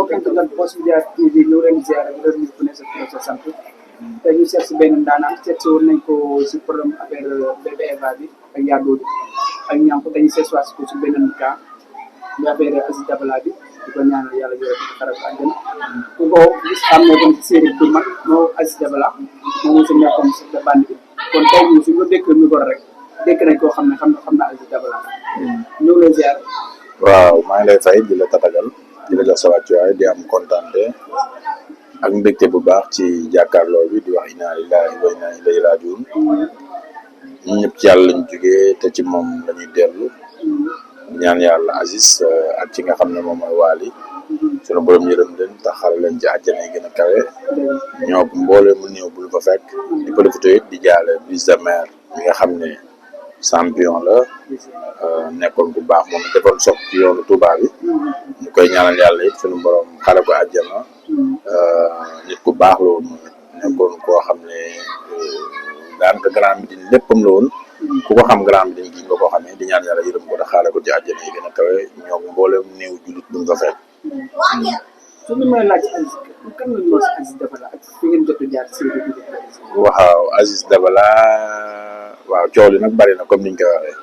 mbokk internet Boss Media TV ñu leen ziar ñu leen ku ne sa tur sa sant te ñu seet si benn daanaan seet si woon nañ ko si problème affaire bébé Eva bi ak Yado ak ñaan ko dañuy seet si ko si benn cas ñu affaire Aziz Dabala bi di ko ñaanal yàlla yore ko xaral ko àjjana ku ko gis xam ne kon si série bu mag moo Aziz Dabala moom sa nekkoon si de bande bi kon tey ñu suñu ko dékk micro rek dékk nañ koo xam ne xam na Aziz Dabala ñu ngi lay ziar. waaw maa ngi lay fay di la tatagal di la jox sa wàccuwaay di am kontaante ak mbégte bu baax ci jàkkaarloo bi di wax inna lillahi wa inna ilayhi raaji'uun ñun ñëpp ci yàlla lañ jógee te ci moom lañuy dellu ñaan yàlla Aziz ak ci nga xam ne moom mooy Waly sunu borom yërëm leen te xare leen ci àjjana yi gën a kawe ñoo mboole mu néew bul fa fekk di profité it di jaale Brise de Mer mi nga xam ne champion la nekkoon bu baax moom defoon soog ci yoonu Touba bi ñu koy ñaanal yàlla it sunu borom xare ko àjjana nit ku baax la woon nekkoon koo xam ne daanaka Grand Médine léppam la woon ku ko xam Grand Médine gi nga ko xamee di ñaan yàlla yërëm ko te xaare ko ci àjjana yi gën a kawe ñoo mboolem néew jullit bu nga fekk. suñu may laaj Aziz kan la ñu wax Aziz Dabala ak fi ngeen jot a jaar si waaw Aziz Dabala waaw coow li nag bari na comme niñ koy waxee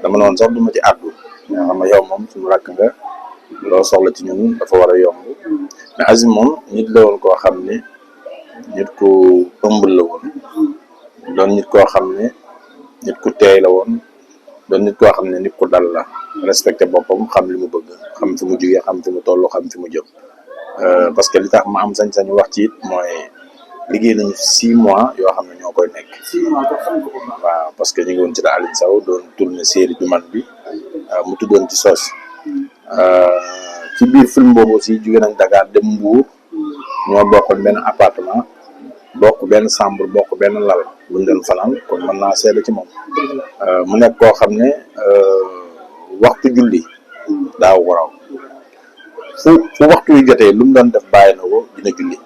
dama noonu sax duma ci àddu nga xam ne yow moom suñu rakk nga loo soxla ci ñun dafa war a yomb mais Aziz moom nit la woon koo xam ne nit ku ëmbal la woon doon nit koo xam ne nit ku teey la woon doon nit koo xam ne nit ku dal la respecté boppam xam li mu bëgg xam fi mu jugee xam fi mu toll xam fi mu jëm parce que li tax ma am sañ-sañu wax ci it mooy liggéey nañu 6 mois yoo xam ne ñoo koy nekk. 6 mois ko xam ko waaw parce que ñu ngi woon ci la Aline Sow doon tourné série du man bi mu tuddoon ci sos ci biir film boobu aussi jóge nañ Dakar dem Mbour ñoo bokkoon benn appartement bokk benn chambre bokk benn lal buñ doon fanaan kon mën naa seede ci moom mu nekk koo xam ne waxtu julli daaw ko raw fu waxtu yu jotee lu mu doon def bàyyi na ko dina julli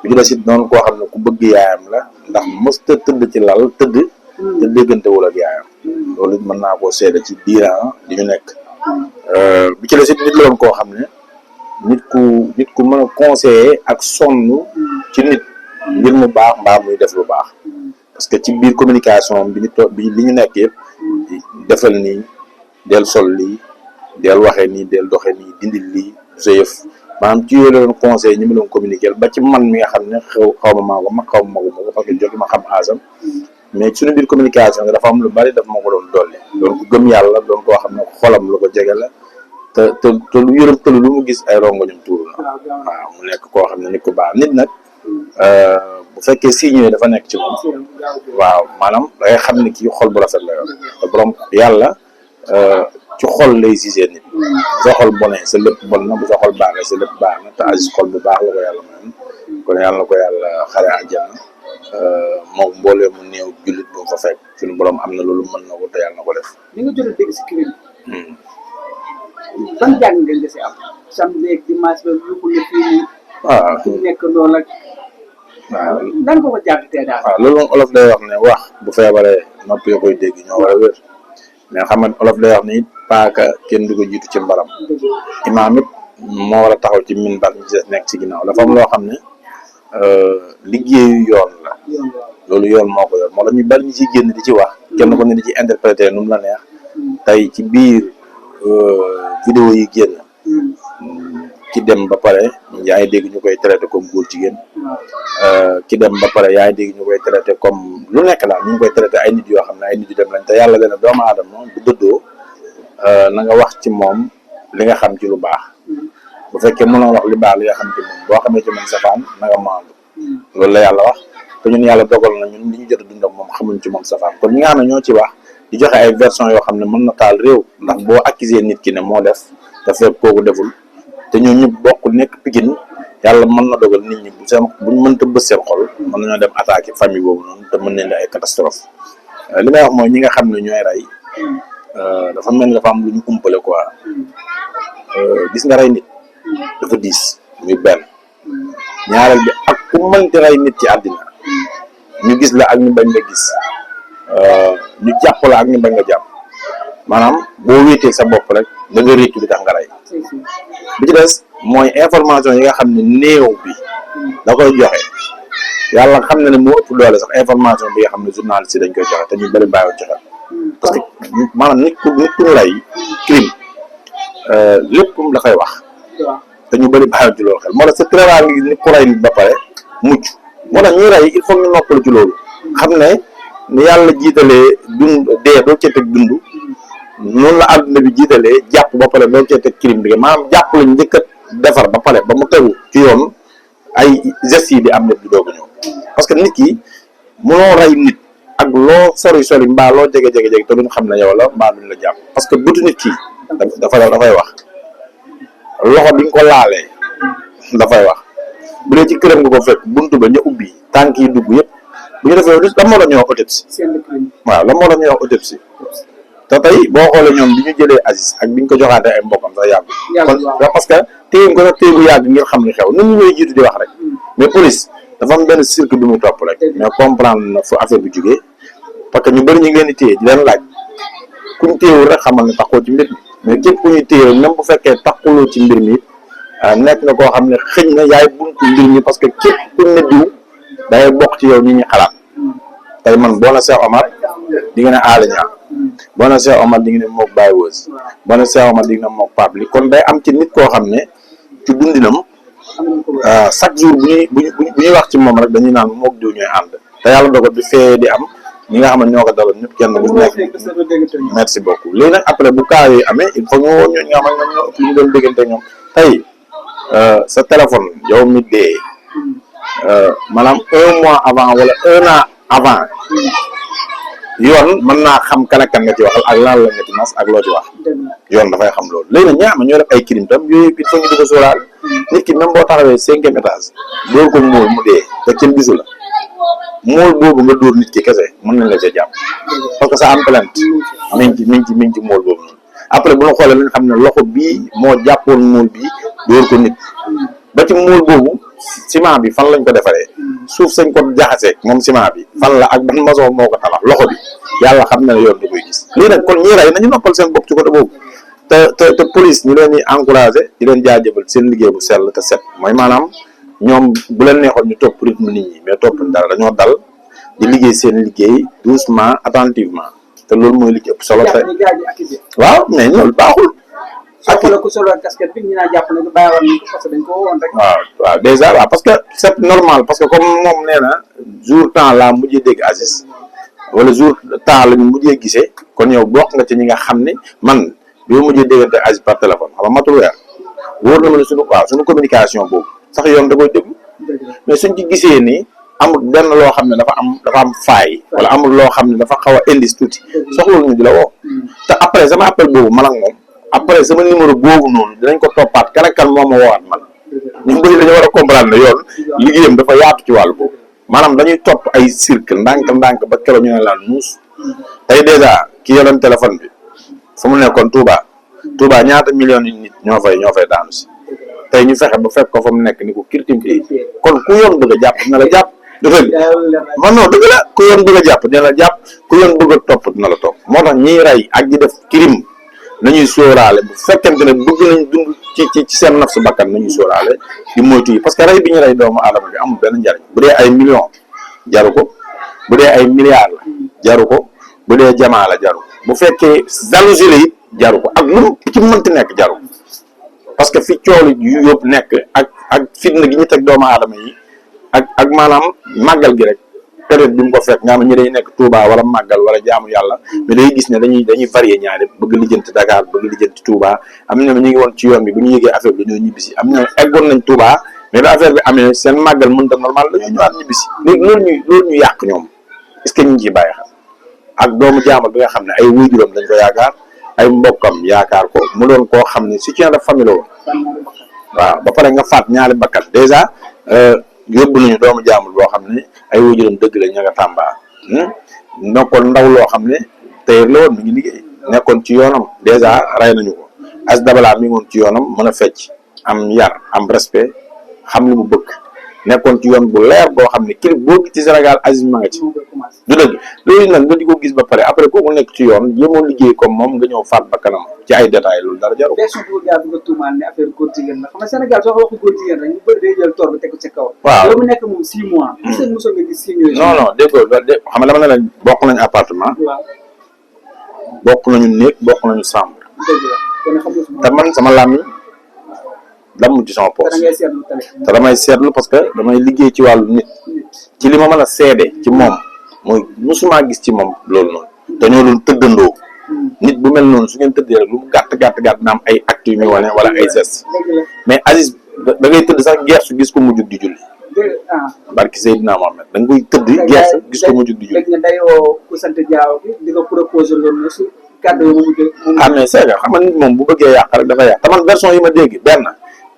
bi ci des it noonu koo xam ne ku bëgg yaayam la ndax mësta tëdd ci lal tëdd te déggantewul ak yaayam loolu it mën naa koo seede ci diiran di ñu nekk bi ci des it nit la woon koo xam ne nit ku mën a conseiller ak sonn ci nit ngir mu baax mbaa muy def lu baax parce que ci biir communication bi li ñu nekk yëpp defal nii del sol lii del waxee nii del doxee nii dindil lii sa yëf maanaam ci yooyu la doon conseil ñi ma doon communiquer ba ci man mi nga xam ne xaw ma maa ko mag xaw ma magu ma ko parce que jot ma xam aasam mais suñu biir communication nga dafa am lu bari daf ma ko doon dolli doon ko gëm yàlla doon koo xam ne xolam lu ko jege la te lu yërëm tëlu lu mu gis ay rongoñam tuuru la waaw mu nekk koo xam ne nit ku baax nit nag bu fekkee signes dafa nekk ci moom waaw maanaam da ngay xam ne kii xol bu rafet la yor te borom yàlla ci xol lay gisee nit bu sa xol bonee sa lépp bon na bu sa xol baaxee sa lépp baax na te Aziz xol bu baax la ko yàlla mayoon kon yàlla na ko yàlla xare àjjana moom mboolee mu néew jullit bu mu fa fekk suñu borom am na loolu mën na ko te yàlla na ko def. li nga jot a dégg si clip ban jàng ngeen dese am samedi ak dimanche ba lu ko fii waaw fi nekk loolu ak waaw nan ko jàppatee daal. waaw loolu moom olof day wax ne wax bu feebaree nopp yoo koy dégg ñoo war a wér mais xam nga olof day wax ne it paaka kenn du ko jiitu ci mbaram imaam it moo war a taxaw ci minbar ñi ci nekk ci ginnaaw dafa am loo xam ne liggéeyu yoon la loolu yoon moo ko yor moo tax ñu bari ñi ciy génn di ci wax kenn ko ne di ci interpréter nu mu la neex tey ci biir vidéo yi génn ki dem ba pare yaa ngi dégg ñu koy traité comme góor jigéen ki dem ba pare yaa ngi dégg ñu koy traité comme lu nekk daal ñu ngi koy traité ay nit yoo xam ne ay nit yu dem lañ te yàlla dana doomu aadama bu dëddoo na nga wax ci moom li nga xam ci lu baax bu fekkee mënoo wax li baax li nga xam ci moom boo xamee ci moom safaan na nga maandu loolu la yàlla wax te ñun yàlla dogal na ñun li ñu jot a dund ak moom xamuñ ci moom safaan kon ñi nga xam ne ñoo ci wax di joxe ay version yoo xam ne mën na taal réew ndax boo accusé nit ki ne moo def te fekk kooku deful te ñoo ñëpp bokk nekk Pikine yàlla mën na dogal nit ñi buñ mënta bës seen xol mën nañoo dem attaquer famille boobu noonu te mën nañ la ay catastrophe li may wax mooy ñi nga xam ne ñooy rey dafa mel ni dafa am lu ñu umpale quoi gis nga rey nit dafa diis muy benn ñaareel bi ak ku mënti rey nit ci àddina ñu gis la ak ñu bañ la gis ñu jàpp la ak ñu bañ la jàpp maanaam boo wéetee sa bopp rek da nga réccu li tax nga rey bi ci des mooy information yi nga xam ne néew bi da koy joxe yàlla xam na ne moo ëpp doole sax information bi nga xam ne journaliste yi dañ koy joxe te ñu bëri bàyyiwul joxe parce que maanaam nit ku ñu rey crime lépp la koy wax te ñu bëri bàyyiwul ci loolu xel moo tax c'est très rare nga gis nit ku rey nit ba pare mucc moo tax ñuy rey il faut ñu noppalu ci loolu xam ne ni yàlla jiitalee dund dee doo cee teg dund noonu la àdduna bi jiitalee jàpp ba pare doo cee teg crime bi maanaam jàpp lañ njëkk a defar ba pare ba mu tegu ci yoon ay gestes yi di am nit di doog a ñëw parce que nit ki mënoo rey nit ak loo sori mbaa loo jege te duñ xam ne yow la mbaa duñ la jàpp parce que bëtu nit ki dafay wax loxo bi nga ko laalee dafay wax bu dee ci këram nga ko fekk buntu ba ñu ubbi tànk yi dugg yëpp bu ñu defee lan moo la ñuy wax autopsie waaw lan moo la ñuy wax autopsie te tey boo xoolee ñoom bi ñu jëlee Aziz ak bi ñu ko joxaatee ay mbokkam sax yàgg kon parce que téye ko sax téye bu yàgg ngir xam li xew nit ñi ñooy jiitu di wax rek mais police dafa am benn cirque bi mu topp rek mais comprendre na fu affaire bi jógee parce que ñu bëri ñu ngi leen di téye di leen laaj kuñ téyewul rek xamal ne taxoo ci mbir mi mais képp ku ñuy téye même bu fekkee taxuloo ci mbir mi nekk na koo xam ne xëñ na yaay buntu mbir mi parce que képp kuñ ne diw day bokk ci yow ñi ñuy xalaat tey man boo na Cheikh Omar di nga ne Aly Niang boo na Cheikh Omar di nga ne mook Baye Wëz boo na Cheikh Omar di nga ne mook Pape li kon day am ci nit koo xam ne ci dundinam chaque jour bu ñuy wax ci moom rek dañuy naan mook diw ñooy ànd te yàlla dogal bi fee di am ñi nga xam ne ñoo ko daloon ñëpp kenn bu nekk merci beaucoup léegi nag après bu cas yooyu amee il faut ñu woo ñooñu nga xam ne ñoom ñoo ëpp li ñu doon déggante ñoom tey sa téléphone yow mi dee maanaam 1 mois avant wala 1 an avant yoon mën naa xam kan ak kan nga ci waxal ak lan la nga ci mas ak loo ci wax yoon dafay xam loolu léegi nag ñi am ñoo def ay crime tam yooyu il faut ñu di ko sóoraal nit ki même boo taxawee 5e étage dóor ko móol mu dee te kenn gisu la móol boobu nga dóor nit ki kese mën nañ la ca jàpp parce que ça am plainte mi ngi ci móol boobu noonu après bu ñu xoolee lañ xam ne loxo bii moo jàppoon móol bii dóor ko nit ba ci móol boobu ciment bi fan lañ ko defaree suuf sañ ko jaxasee moom ciment bi fan la ak ban maçon moo ko tabax loxo bi yàlla xam na ne yoon da koy gis lii nag kon ñii rey nañu noppal seen bopp ci côté boobu te police ñu leen di encouragé di leen jaajëfal seen liggéey bu sell te set mooy maanaam ñoom bu leen neexoon ñu topp rythme nit ñi mais topp dara dañoo dal di liggéey seen liggéey doucement attentivement te loolu mooy li ci ëpp solo te waaw mais loolu baaxul ak la ko solo casquette bi ñu naa jàpp ne bàyyi woon nañ ko parce que dañ ko woon rek waaw déjà waaw parce que c'est normal parce que comme moom nee na jour temps laa mujjee dégg Aziz wala jour temps la ñu mujjee gisee kon yow bokk nga ci ñi nga xam ne man bi ma mujjee déggante Aziz par téléphone xam nga matul weer wóor na ma ne suñu communication boobu sax yoon da koy déglu mais suñ ci gisee ni amul benn loo xam ne dafa am faay wala amul loo xam ne dafa xaw a indice tuuti soxla ñu di la woo te après sama appel boobu man ak moom après sama numéro boobu noonu dinañ ko toppaat kan ak kan moo ma woowaat man ñu bëri dañoo war a comprendre ne yoon liggéeyam dafa yaatu ci wàllu boobu maanaam dañuy topp ay cercle ndànk ba keroog ñu ne laan nuus tey dèjà ki yoroon téléphone bi fu mu nekkoon Touba ñaata millions yi nit ñoo fay daanu si tey ñu fexe ba fekk ko fa mu nekk ni ko kirtim kii kon ku yoon bëgg a jàpp dina la jàpp dëgg man non dëgg la ku yoon bëgg a jàpp dina la jàpp ku yoon bëgg a topp dina la topp moo tax ñiy rey ak di def crime nañuy sóoraale bu fekkente ne bëgg nañ dund ci seen naf su bakkan nañuy sóoraale di moytu yi parce que rey bi ñu rey doomu aadama bi amul benn njariñ bu dee ay millions jaru ko bu dee ay milliards la jaru ko bu dee jamaa la jaru ko bu fekkee jalousie la it jaru ko ak lu ci mënti nekk jaru ko parce que fi coolu yu yëpp nekk ak fitna gi ñu teg doomu aadama yi ak maanaam màggal gi rek période bi mu ko fekk nga xam ne ñi day nekk Touba wala màggal wala jaamu yàlla mais day gis ne dañuy varier ñaari bëgg lijjanti Dakar bëgg lijjanti Touba am na ñu ngi woon ci yoon bi bu ñu yëgee affaire bi dañoo ñibbisi am na eggoon nañ Touba mais ba affaire bi amee seen màggal mënta normal dañoo ñëwaat ñibbisi léegi loolu ñu yàq ñoom est-ce que ñu ngi ciy bàyyi xel ak doomu jaamal bi nga xam ne ay waajuram dañ ko yaakaar ay mbokkam yaakaar ko mu doon koo xam ne soutien de famille la woon waaw ba pare nga faat ñaari bakkan dèjà yóbbu nañu doomu jaamul boo xam ne ay waajuram dëgg la ña nga Tamba nekkoon ndaw loo xam ne tey la woon mi ngi liggéey nekkoon ci yoonam dèjà rey nañu ko Aziz Dabala mi ngi woon ci yoonam mën a fecc am yar am respect xam li mu bëgg nekkoon ci yoon bu leer boo xam ne clip boo gis ci Sénégal Aziz ma nga ci moom nga commencé. du dëgg loolu nag nga di ko gis ba pare après kooku nekk ci yoon jéemoo liggéey comme moom nga ñëw faat ba kanam ci ay détails loolu dara jaru version bu gaa bi nga tuumaal ne affaire góor jigéen la xam nga Sénégal soo ko waxee góor jigéen rek ñu bëri day jël toor bi teg ko ca kaw. waaw loolu mu nekk moom 6 mois. mosoo nga gis signes yooyu. non non dégg nga xam nga dama ne la bokk nañu appartement waaw bokk nañu néeg bokk nañu chambre dëgg la kon xam nga su ma. te man sama làmmiñ damm ci sama te da poche ngay seetlu tamit. te damay seetlu parce que damay liggéey ci wàllu nit ci li ma mën a seede ci moom mooy musuma gis ci moom loolu noonu dañoo doon tëddandoo nit bu mel noonu su ngeen tëddee rek lu mu gàtt na am ay actes yu muy wane wala ay gestes dëgg la mais Aziz da ngay tëdd sax gersu gis ko mu jug di julli dëgg barki Seydina Mohamed da nga koy tëdd gersu gis ko mu jug di julli. léegi nga dayoo ku sant Diaw bi di ko proposé loolu na su kàddu yi mu ah mais c'est que xam nga nit moom bu bëggee yàq rek dafa yàq te man version yi ma dégg benn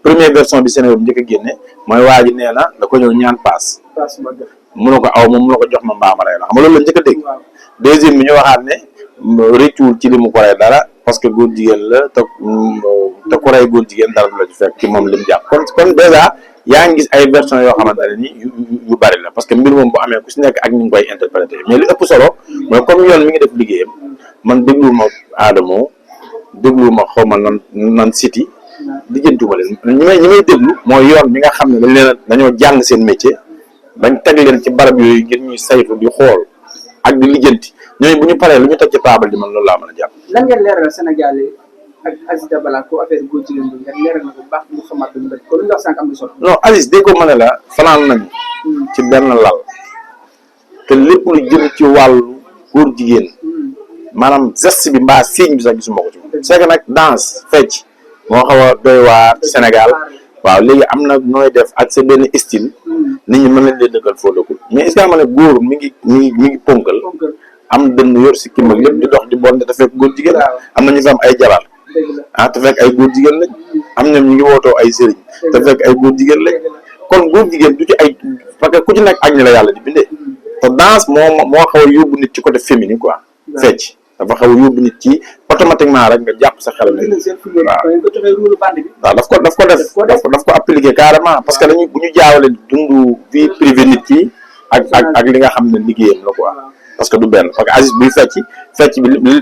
première version bi Sénégal bu njëkk a génne mooy waa ji nee na da ko ñëw ñaan paas mu ne ko aw moom mu ne ko jox ma mbaama rey la xam nga loolu la njëkk a dégg. deuxième bi ñu waxaat ne rëccuwul ci li mu ko rey dara parce que góor jigéen la te ku rey góor jigéen dara du la ci fekk ci moom li mu jàpp kon dèjà yaa ngi gis ay version yoo xamante ne ni yu bari la parce que mbir moom bu amee ku si nekk ak ni nga koy interprété mais li ëpp solo mooy comme yoon mi ngi def liggéeyam man déglu ma Adamo déglu ma xaw ma nan Siti lijjantuma leen ñi may déglu mooy yoon bi nga xam ne dañoo jàng seen métier bañ teg leen ci barab yooyu ngir ñuy saytu di xool ak di lijjanti ñooñu bu ñu paree lu ñu teg ci taabal ji man loolu laa mën a jàpp. lan ngeen leeral Sénégal yi ak Aziz Dabala ko affaire góor jigéen bi nga leeral na ko bu baax mu xamaat lu bëri kon lu ñu wax sànq am na solo. non Aziz dégg ko ma ne la fanaan nañu ci benn lal te lépp lu jëm ci wàllu góor jigéen maanaam geste bi mbaa signe bi sax gisuma ko ci. c'est que nag danse fecc moo xaw a doy waar ci Sénégal waaw léegi am na nooy def ak sa benn style nit ñi mën nañ leen dëkkal foo dëkkul mais est-ce que xam nga ne góor mi ngi ponkal am dënn yor si kim ak lépp di dox di bonde te fekk góor jigéen am na ñu fi am ay jabar te fekk ay góor jigéen lañ am ñoom ñu ngi wootoo ay sëriñ te fekk ay góor jigéen lañ kon góor jigéen du ci ay parce que ku ci nekk ak ñi la yàlla di bindee te danse moo xaw a yóbbu nit ci côté féminin quoi fecc dafa xaw a yóbbu nit ci automatiquement rek nga jàpp sa xel la waaw daf ko appliqué carrément parce que dañu bu ñu jaawale dundu vie privée nit ki ak li nga xam ne liggéeyam la quoi parce que du benn parce que Aziz buy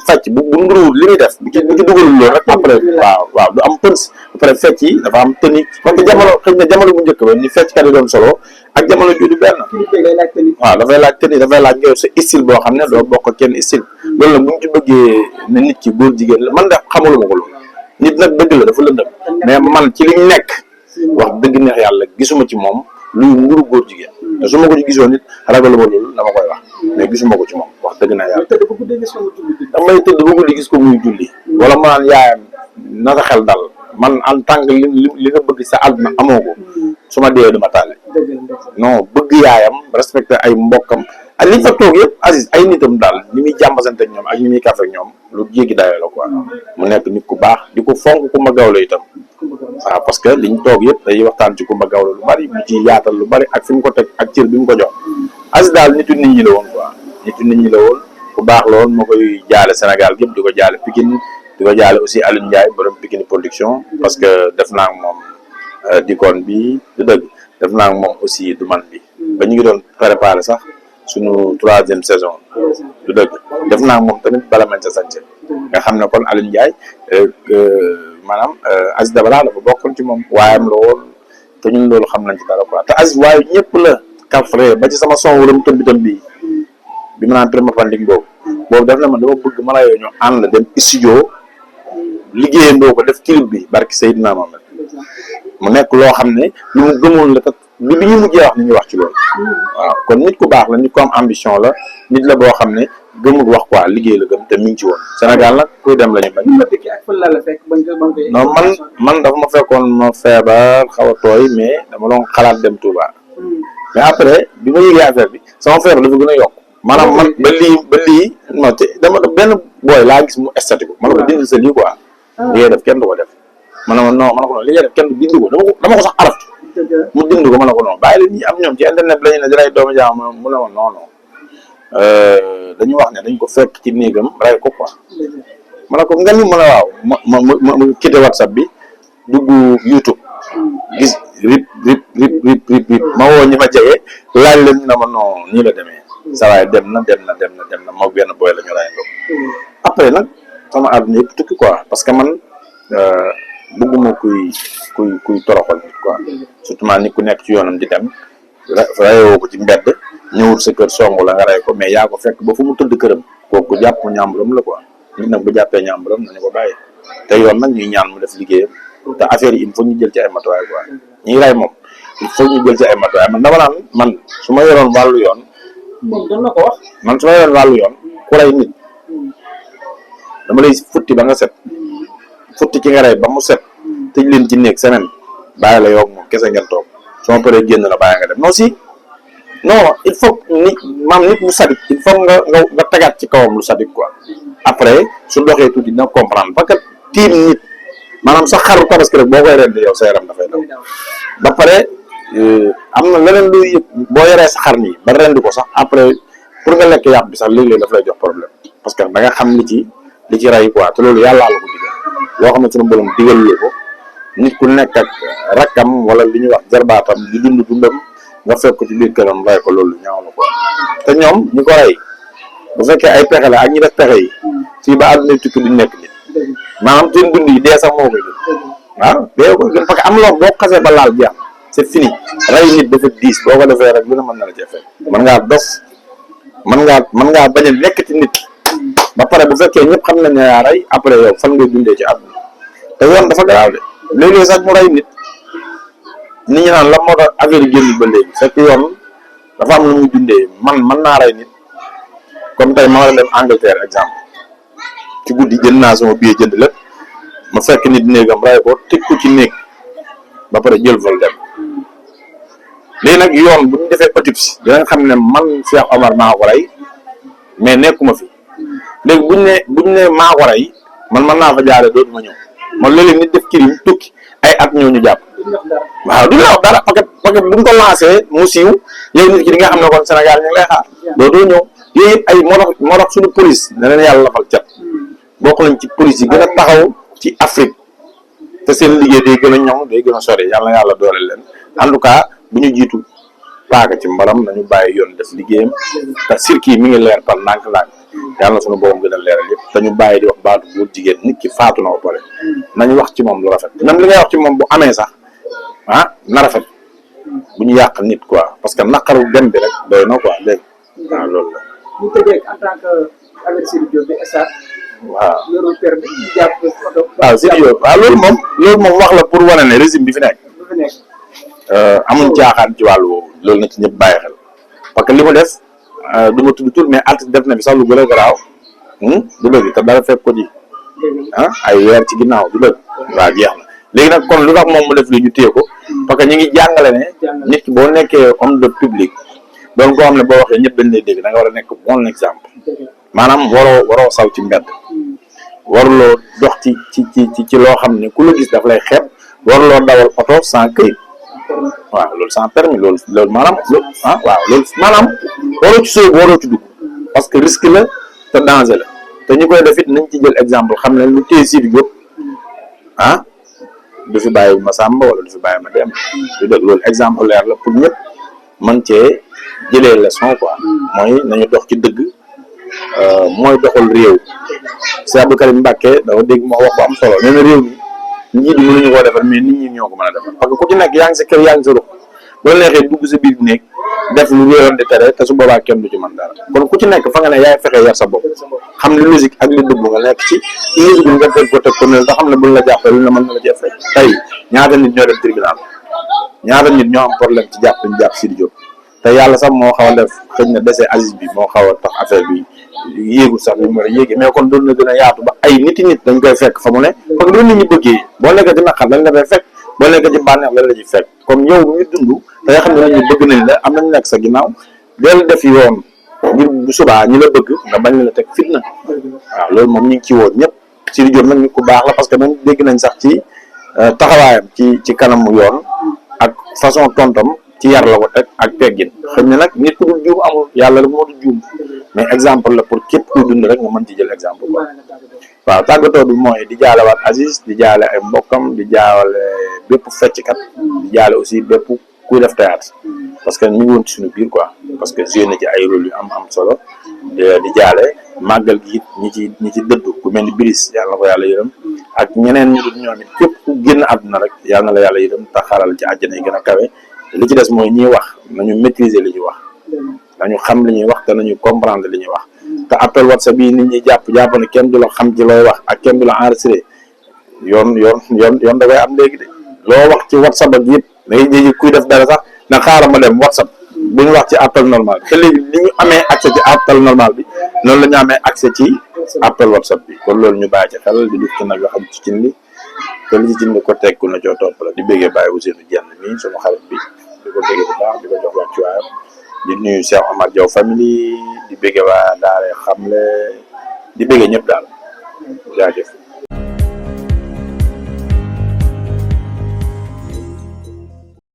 fecc bi bu nduruwul li muy def bu ci dugalul loolu rek après waaw du am pëns après fecc yi dafa am tëni parce que jamono bu njëkk ba ni fecckat yi doon solo ak jamono ju du benn waaw dafay laaj tëni dafay laaj nga yor sa style boo xam ne doo bokk kenn style loolu nag bu ñu ci bëggee ne nit ki góor jigéen la man de xamaluma ko loolu nit nag dëgg la dafa lëndëm mais man ci liñ nekk wax dëgg neex yàlla gisuma ci moom luy nduru góor jigéen te su ma ko ci gisoon nit ragaluma loolu dama koy wax mais gisuma ko ci moom wax dëgg neex yàlla damay tëdd ba guddi gis ko muy julli wala mu naan yaayam na sa xel dal man en tant que li nga bëgg sa àdduna amoo ko su ma dee dama taale non bëgg yaayam respecté ay mbokkam ak li fa toog yëpp Aziz ay nitam daal ni muy jàmbasante ak ñoom ak ni muy kafe ak ñoom lu jéggi dayoo la quoi mu nekk nit ku baax di ko fonk Kumba Gawlo itam waaw parce que liñ toog yëpp day waxtaan ci Kumba Gawlo lu bari mu ci yaatal lu bari ak fi mu ko teg ak cër bi mu ko jox Aziz daal nitu nit ñi la woon quoi nitu nit ñi la woon ku baax la woon moo koy jaale Sénégal gépp di ko jaale Pikine di ko jaale aussi Alioune Ndiaye borom Pikine production parce que def naa ak moom dikoon bi du dëgg def naa ak moom aussi du man bi ba ñu ngi doon préparé sax suñu 3e saison du dëgg def naa moom tamit bala mañ sa sañse nga xam ne kon Alioune Ndiaye maanaam Aziz Dabala dafa bokkoon ci moom waayam la woon te ñun loolu xam nañ ci dara quoi te Aziz waaye ñëpp la kafre ba ci sama son wala mu tëmbitam bi ma naan prima panding boobu def na man dama bëgg ma la yoo ñu ànd dem studio liggéeyandoo ko def clip bi barki Seydina Mohamed mu nekk loo xam ne lu mu gëmoon la li bi ñu mujjee wax ni ñuy wax ci loolu waaw kon nit ku baax la nit ku am ambition la nit la boo xam ne gëmul wax quoi liggéey la gëm te mi ngi ci woon Sénégal nag kuy dem la ñu bañ non man dafa ma fekkoon ma feebar xaw a tooy mais dama doon xalaat dem Touba mais après bi ma yëgee affaire bi sama feebar dafa gën a yokk maanaam man ba lii non te dama benn booy laa gis mu esthétique ma ne ko dindi sa lii quoi li ngay def kenn du ko def ma ne ko non li ngay def kenn du dindi ko dama ko sax araftu mu dindi ko ma ne ko non bàyyi la ñi am ñoom ci internet bi la ñu ne diray doomu jaam mu ne woon non dañu wax ne dañ ko fekk ci néegam ray ko quoi ma ne ko nga ni mën a waaw ma quitté WhatsApp bi dugg YouTube gis rip ma woo ñi ma jege laaj leen ñu ne ma non nii la demee saa waay dem na moo benn booy la ñu rayandoo après nag sama àdduna yëpp tukki quoi parce que man bëgguma kuy toroxal nit quoi surtout maa nit ku nekk ci yoonam di dem rayoo ko ci mbedd ñëwul sa kër songu la nga ray ko mais yaa ko fekk ba fu mu tëdd këram kooku jàpp ñàmburam la quoi nit nag bu jàppee ñàmburam nañu ko bàyyi te yoon nag ñuy ñaan mu def liggéeyam te affaire yi il faut ñu jël ci ay matuwaay quoi ñiy ray moom il faut ñu jël ci ay matuwaay man dama naan man su ma yoroon wàllu yoon doon na ko wax man su ma yoroon wàllu yoon ku ray nit dama lay futti ba nga set futti ki nga rey ba mu set tëj leen ci néeg semaine bàyyi la yoog moom kese ngeen toog su ma paree génn la bàyyi nga dem non si non il faut nit nit mu sadik il faut nga tegaat ci kawam lu sadik quoi après su doxee tuuti dina comprendre parce que tiim nit maanaam sa xaru tabaski rek boo koy rendi yow sa yaram dafay daw ba pare am na leneen luy yëpp boo yoree sa xar nii ba rendi ko sax après pour nga lekk yàpp bi sax léeg-léeg daf lay jox problème parce que da nga xam li ci rey quoi te loolu yàllaa la ko digal loo xam ne sunu borom digal la ko nit ku nekk ak rakkam wala li ñuy wax jarbaatam di dundam nga fekk ko ci biir këram rey ko loolu ñaaw la quoi te ñoom ñi ko rey bu fekkee ay pexe la ak ñi def pexe yi fii ba àdduna tukki duñ nekk nit maanaam seen dund yi dee sax moo koy gën waaw dee ko gën parce que am loolu boo xasee ba laal jeex c'est fini rey nit dafa diis boo ko defee rek lu ne mën na la cee fekk mën ngaa dof mën ngaa bañ a nekk ci nit ba pare bu fekkee ñëpp xam nañ ne yaa rey après yow fan ngay dundee ci àdduna te yoon dafa garaaw de léeg-léeg sax mu rey nit ñi naan la moo tax affaire yi génn ba léegi fekk yoon dafa am lu muy dundee man mën naa rey nit comme tey ma war a dem Angleterre exemple ci guddi jënd naa sama billet jënd lépp ma fekk nit néegam rey ko tëj ko ci néeg ba pare jël vol dem léegi nag yoon bu ñu defee autopsie dinañ xam ne man Cheikh Omar maa ko rey mais nekkuma fi léegi buñ ne maa ko rey man mën naa fa jaare dootuma ñëw man léeg-léeg nit def crime tukki ay at ñëw ñu jàpp waaw du la wax dara parce que buñ ko lancé mu siiw yow nit ki di nga xam ne kon Sénégal ñu ngi lay xaar dootoo ñëw yooyu yëpp ay moo tax suñu police ne leen yàlla lafal cat bokk nañ ci police yi gën a taxaw ci Afrique te seen liggéey day gën a ñoŋ day gën a sori yàlla doole leen en tout cas bu ñu jiitu paaka ci mbaram nañu bàyyi yoon def liggéeyam te circuit mi ngi leer par ndànk-ndànk yàlla na suñu borom gën a leeral yëpp te ñu bàyyi di wax baatu góor jigéen nit ki faatu na ba pare nañu wax ci moom lu rafet même li ngay wax ci moom bu amee sax na rafet bu ñu yàq nit quoi parce que naqaru dem bi rek doy na quoi léegi waaw loolu la. ñu tëjee en tant que Ameth Sidy Diop bi Esat. waaw yorul permis ñu jàpp photo. waaw Sidy Diop waaw loolu moom wax la pour wane ne régime bi fi nekk. amuñ caaxaan ci wàllu woowu loolu na ci ñëpp bàyyi xel parce que li mu def du ma tudd tur mais artiste def na bi sax lu gën a garaaw du dëgg te dara fekk ko ci ay weer ci ginnaaw du dëgg waaw jeex na léegi nag kon lu tax moom mu def li ñu téye ko parce que ñu ngi jàngale ne nit ki boo nekkee homme de public doon koo xam ne boo waxee ñëpp dañ lay dégg da nga war a nekk bon exemple maanaam waroo saw ci mbedd waruloo dox ci loo xam ne ku la gis daf lay xeeb waruloo dawal oto sans këyit waaw loolu sans permis loolu maanaam waaw loolu maanaam waroo ci sóobu waroo ci dugg parce que risque la te danger la te ñu koy def it nañ ci jël exemple xam ne lu téye Sidy Diop du fi bàyyi ma Samba wala du fi bàyyi ma Demba du dëgg loolu exemplaire la pour ñëpp mën cee jëlee leçon quoi mooy nañu dox ci dëgg mooy doxal réew Cheikh Abdou Karim Mbacké dafa dégg moo wax bu am solo nee na réew mi njiit yi mënuñu koo defar mais nit ñi ñoo ko mën a defar parce que ku ci nekk yaa ngi sa kër yaa ngi sa ruq bu la neexee dugg sa biir néeg def lu réewoon di tere te su boobaa kenn du ci mën dara kon ku ci nekk fa nga ne yaay fexe yar sa bopp xam li logique ak li dëgg nga nekk ci logique bi nga teg ko ne nga xam ne buñ la jàppee lu ne mën na la cee fekk tey ñaata nit ñoo dem tribunal ñaata nit ñoo am problème ci jàpp ñu jàpp Sidy Diop te yàlla sax moo xaw a def xëy na dese Aziz bi moo xaw a tax affaire bi yéegul sax li mu war a yéegi mais kon doon na gën a yaatu ba ay nit dañ koy fekk fa mu ne parce que loolu nit ñi bëggee boo nekkee ci naqar lañ la fay fekk boo nekkee ci bànneex lañ la ci fekk comme yow mi dund te nga xam ne nit ñi bëgg nañ la am nañ nekk sa ginnaaw del def yoon ngir bu subaa ñi la bëgg nga bañ la teg fitna waaw loolu moom ñu ngi ci woon ñëpp Sidy Diop nag nit ku baax la parce que même dégg nañ sax ci taxawaayam ci kanamu yoon ak façon tontam ci yar la ko teg ak teggin xëy na nag nit ku dul juum amul yàlla la moo du juum mais exemple la pour képp kuy dund rek nga mën ci jël exemple quoi waaw tàggatoo bi mooy di jaale waat Aziz di jaale ay mbokkam di jaale bépp fecckat di jaale aussi bépp kuy def théâtre parce que mi ngi woon ci suñu biir quoi parce que joué na ci ay rôle yu am solo di jaale màggal gi it ñi ci dëddu ku mel ni Brice yàlla na ko yàlla yërëm ak ñeneen ñu dul ñoom it képp ku génn àdduna rek yàlla na la yàlla yërëm te xaral ci àjjana yi gën a kawe li ci des mooy ñiy wax nañu maîtriser li ñuy wax nañu xam li ñuy wax te nañu comprendre li ñuy wax te appel WhatsApp yi nit ñi jàpp ne kenn du la xam ci looy wax ak kenn du la enregistré yoon da koy am léegi de loo wax ci WhatsApp ak yëpp dangay jéegi kuy def dara sax na xaaral ma dem WhatsApp bu ñu wax ci appel normal te léegi ni ñu amee accès ci appel normal bi noonu la ñu amee accès ci appel WhatsApp bi kon loolu ñu bàyyi ci xel di def ci nag yoo xam ci cin li te li ci cin li ko tegku na coo topp la di bëggee bàyyi Ousseynou Dieng mii sunu xarit bi di ko bëggee bu baax di ko jox wàcc waayam di nuyu Cheikh Omar Diaw famille di bëggee waa Daara Xamle di bëggee ñëpp daal jaajëf